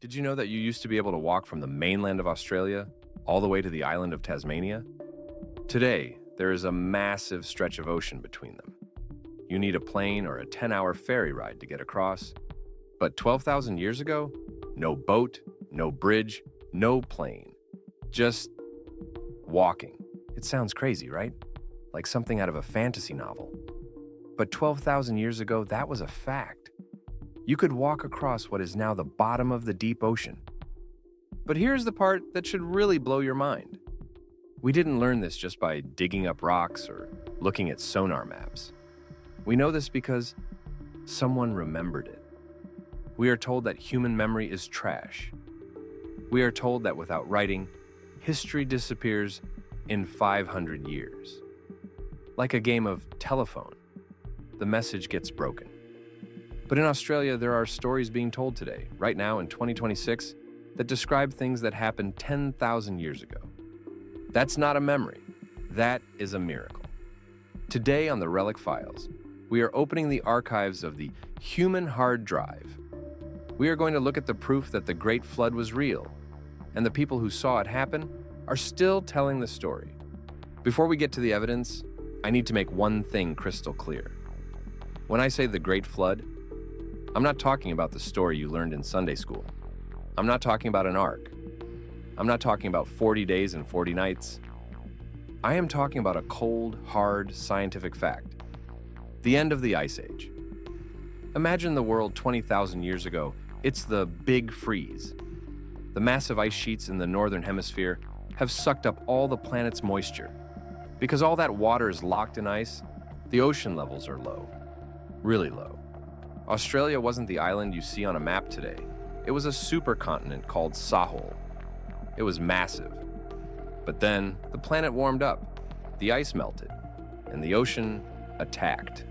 Did you know that you used to be able to walk from the mainland of Australia all the way to the island of Tasmania? Today, there is a massive stretch of ocean between them. You need a plane or a 10-hour ferry ride to get across. But 12,000 years ago, no boat, no bridge, no plane. Just walking. It sounds crazy, right? Like something out of a fantasy novel. But 12,000 years ago, that was a fact. You could walk across what is now the bottom of the deep ocean. But here's the part that should really blow your mind. We didn't learn this just by digging up rocks or looking at sonar maps. We know this because someone remembered it. We are told that human memory is trash. We are told that without writing, history disappears in 500 years. Like a game of telephone, the message gets broken. But in Australia, there are stories being told today, right now in 2026, that describe things that happened 10,000 years ago. That's not a memory. That is a miracle. Today on the Relic Files, we are opening the archives of the human hard drive. We are going to look at the proof that the Great Flood was real, and the people who saw it happen are still telling the story. Before we get to the evidence, I need to make one thing crystal clear. When I say the Great Flood, I'm not talking about the story you learned in Sunday school. I'm not talking about an ark. I'm not talking about 40 days and 40 nights. I am talking about a cold, hard, scientific fact. The end of the Ice Age. Imagine the world 20,000 years ago. It's the Big Freeze. The massive ice sheets in the northern hemisphere have sucked up all the planet's moisture. Because all that water is locked in ice, the ocean levels are low. Really low. Australia wasn't the island you see on a map today. It was a supercontinent called Sahul. It was massive. But then, the planet warmed up, the ice melted, and the ocean attacked.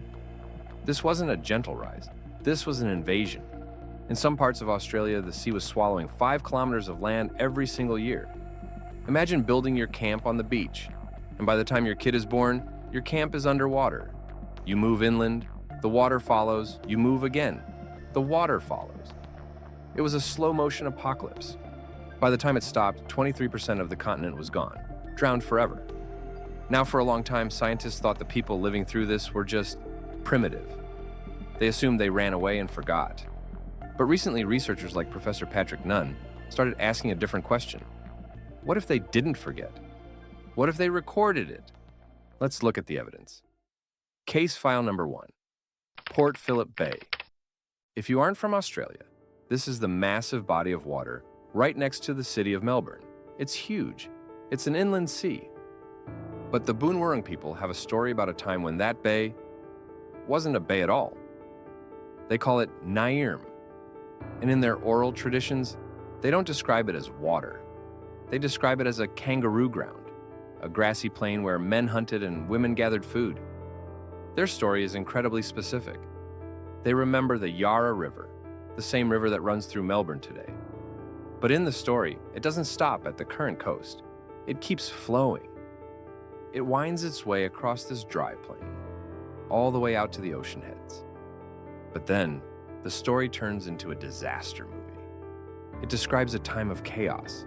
This wasn't a gentle rise. This was an invasion. In some parts of Australia, the sea was swallowing 5 kilometers of land every single year. Imagine building your camp on the beach, and by the time your kid is born, your camp is underwater. You move inland, the water follows, you move again, the water follows. It was a slow-motion apocalypse. By the time it stopped, 23% of the continent was gone, drowned forever. Now, for a long time, scientists thought the people living through this were just primitive. They assumed they ran away and forgot. But recently, researchers like Professor Patrick Nunn started asking a different question. What if they didn't forget? What if they recorded it? Let's look at the evidence. Case file number 1. Port Phillip Bay. If you aren't from Australia, this is the massive body of water right next to the city of Melbourne. It's huge. It's an inland sea. But the Boonwurrung people have a story about a time when that bay wasn't a bay at all. They call it Nairn. And in their oral traditions, they don't describe it as water. They describe it as a kangaroo ground, a grassy plain where men hunted and women gathered food. Their story is incredibly specific. They remember the Yarra River, the same river that runs through Melbourne today. But in the story, it doesn't stop at the current coast. It keeps flowing. It winds its way across this dry plain, all the way out to the ocean heads. But then, the story turns into a disaster movie. It describes a time of chaos.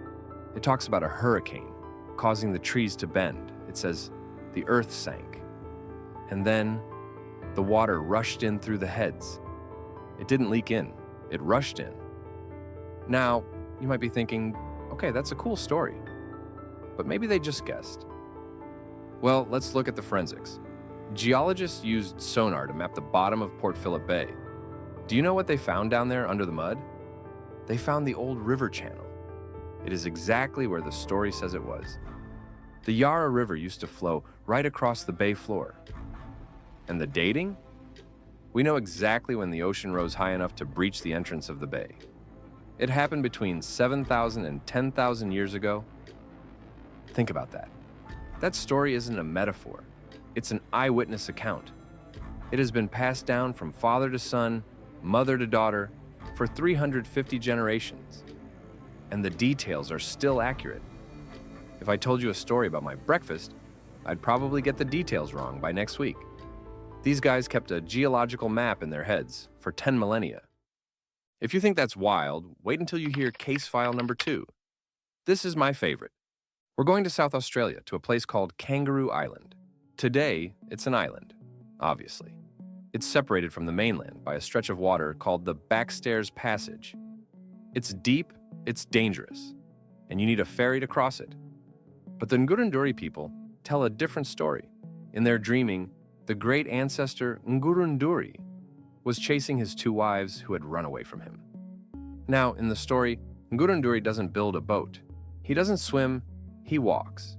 It talks about a hurricane causing the trees to bend. It says the earth sank. And then, the water rushed in through the heads. It didn't leak in. It rushed in. Now, you might be thinking, okay, that's a cool story. But maybe they just guessed. Well, let's look at the forensics. Geologists used sonar to map the bottom of Port Phillip Bay. Do you know what they found down there under the mud? They found the old river channel. It is exactly where the story says it was. The Yarra River used to flow right across the bay floor. And the dating? We know exactly when the ocean rose high enough to breach the entrance of the bay. It happened between 7,000 and 10,000 years ago. Think about that. That story isn't a metaphor. It's an eyewitness account. It has been passed down from father to son, mother to daughter, for 350 generations. And the details are still accurate. If I told you a story about my breakfast, I'd probably get the details wrong by next week. These guys kept a geological map in their heads for 10 millennia. If you think that's wild, wait until you hear case file number 2. This is my favorite. We're going to South Australia to a place called Kangaroo Island. Today, it's an island, obviously. It's separated from the mainland by a stretch of water called the Backstairs Passage. It's deep, it's dangerous, and you need a ferry to cross it. But the Ngurundjeri people tell a different story. In their dreaming, the great ancestor Ngurundjeri was chasing his 2 wives who had run away from him. Now, in the story, Ngurundjeri doesn't build a boat. He doesn't swim, he walks.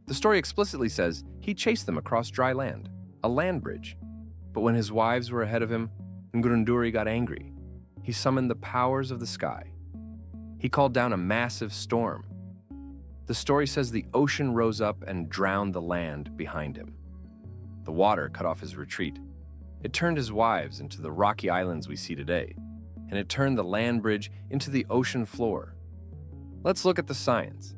The story explicitly says he chased them across dry land, a land bridge. But when his wives were ahead of him, Ngurundjeri got angry. He summoned the powers of the sky. He called down a massive storm. The story says the ocean rose up and drowned the land behind him. The water cut off his retreat. It turned his wives into the rocky islands we see today, and it turned the land bridge into the ocean floor. Let's look at the science.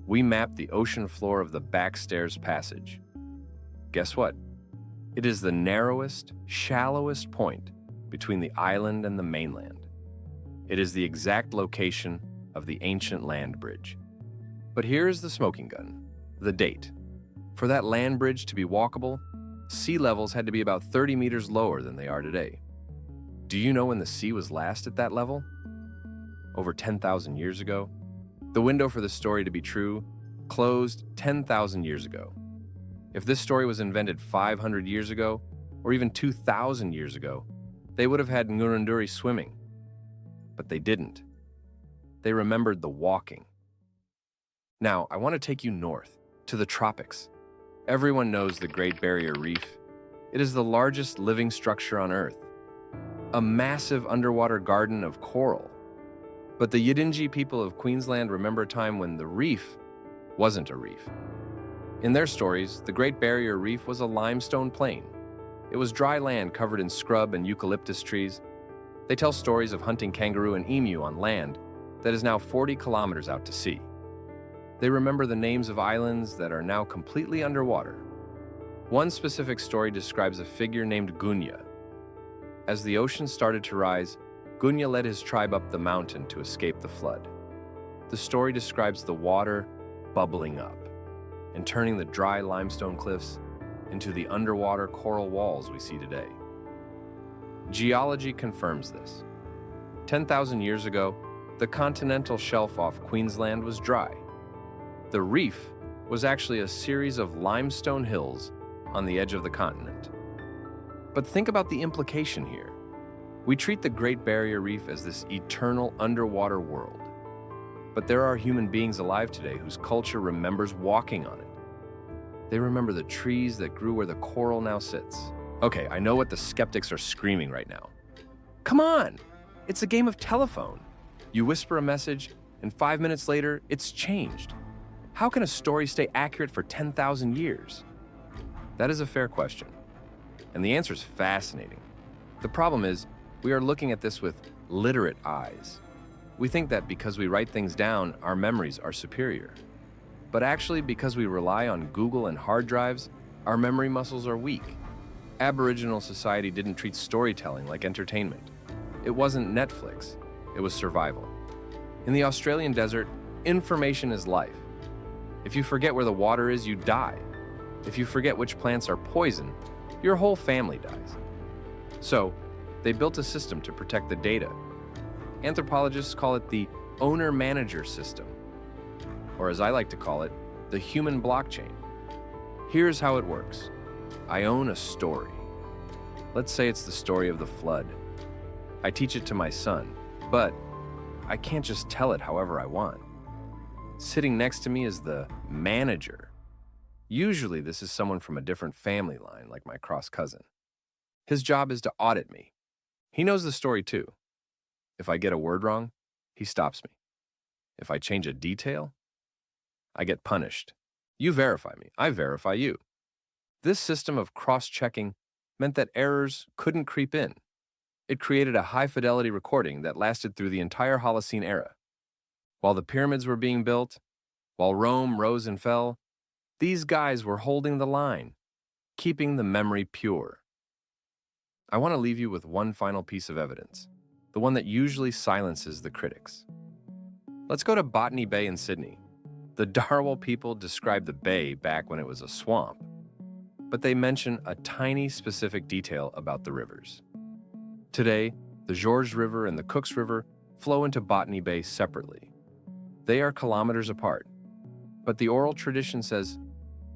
We mapped the ocean floor of the Backstairs Passage. Guess what? It is the narrowest, shallowest point between the island and the mainland. It is the exact location of the ancient land bridge. But here is the smoking gun, the date. For that land bridge to be walkable, sea levels had to be about 30 meters lower than they are today. Do you know when the sea was last at that level? Over 10,000 years ago? The window for the story to be true closed 10,000 years ago. If this story was invented 500 years ago, or even 2,000 years ago, they would have had Ngurundjeri swimming. But they didn't. They remembered the walking. Now, I want to take you north, to the tropics. Everyone knows the Great Barrier Reef. It is the largest living structure on Earth. A massive underwater garden of coral. But the Yidinji people of Queensland remember a time when the reef wasn't a reef. In their stories, the Great Barrier Reef was a limestone plain. It was dry land covered in scrub and eucalyptus trees. They tell stories of hunting kangaroo and emu on land that is now 40 kilometers out to sea. They remember the names of islands that are now completely underwater. One specific story describes a figure named Gunya. As the ocean started to rise, Gunya led his tribe up the mountain to escape the flood. The story describes the water bubbling up and turning the dry limestone cliffs into the underwater coral walls we see today. Geology confirms this. 10,000 years ago, the continental shelf off Queensland was dry. The reef was actually a series of limestone hills on the edge of the continent. But think about the implication here. We treat the Great Barrier Reef as this eternal underwater world. But there are human beings alive today whose culture remembers walking on it. They remember the trees that grew where the coral now sits. Okay, I know what the skeptics are screaming right now. Come on! It's a game of telephone. You whisper a message, and 5 minutes later, it's changed. How can a story stay accurate for 10,000 years? That is a fair question. And the answer is fascinating. The problem is, we are looking at this with literate eyes. We think that because we write things down, our memories are superior. But actually, because we rely on Google and hard drives, our memory muscles are weak. Aboriginal society didn't treat storytelling like entertainment. It wasn't Netflix, it was survival. In the Australian desert, information is life. If you forget where the water is, you die. If you forget which plants are poison, your whole family dies. So, they built a system to protect the data. Anthropologists call it the owner-manager system, or as I like to call it, the human blockchain. Here's how it works. I own a story. Let's say it's the story of the flood. I teach it to my son, but I can't just tell it however I want. Sitting next to me is the manager. Usually this is someone from a different family line, like my cross cousin. His job is to audit me. He knows the story too. If I get a word wrong, he stops me. If I change a detail, I get punished. You verify me, I verify you. This system of cross-checking meant that errors couldn't creep in. It created a high-fidelity recording that lasted through the entire Holocene era. While the pyramids were being built, while Rome rose and fell, these guys were holding the line, keeping the memory pure. I want to leave you with one final piece of evidence. the one that usually silences the critics. Let's go to Botany Bay in Sydney. The Darwell people described the bay back when it was a swamp, but they mention a tiny specific detail about the rivers. Today, the Georges River and the Cooks River flow into Botany Bay separately. They are kilometers apart, but the oral tradition says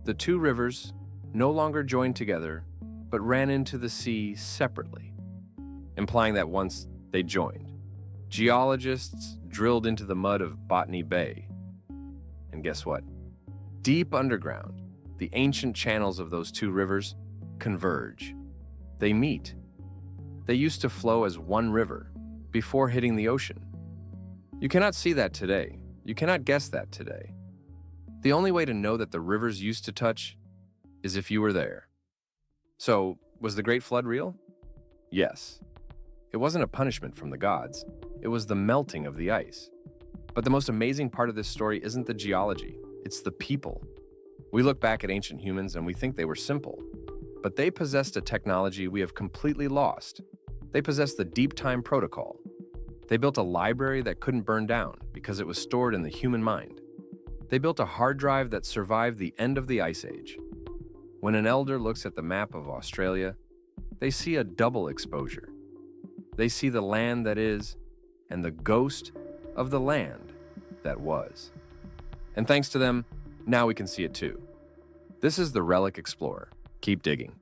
the two rivers no longer joined together, but ran into the sea separately, implying that once they joined, geologists drilled into the mud of Botany Bay. And guess what? Deep underground, the ancient channels of those two rivers converge. They meet. They used to flow as one river before hitting the ocean. You cannot see that today. You cannot guess that today. The only way to know that the rivers used to touch is if you were there. So, was the Great Flood real? Yes. It wasn't a punishment from the gods. It was the melting of the ice. But the most amazing part of this story isn't the geology, it's the people. We look back at ancient humans and we think they were simple, but they possessed a technology we have completely lost. They possessed the deep time protocol. They built a library that couldn't burn down because it was stored in the human mind. They built a hard drive that survived the end of the Ice Age. When an elder looks at the map of Australia, they see a double exposure. They see the land that is, and the ghost of the land that was. And thanks to them, now we can see it too. This is the Relic Explorer. Keep digging.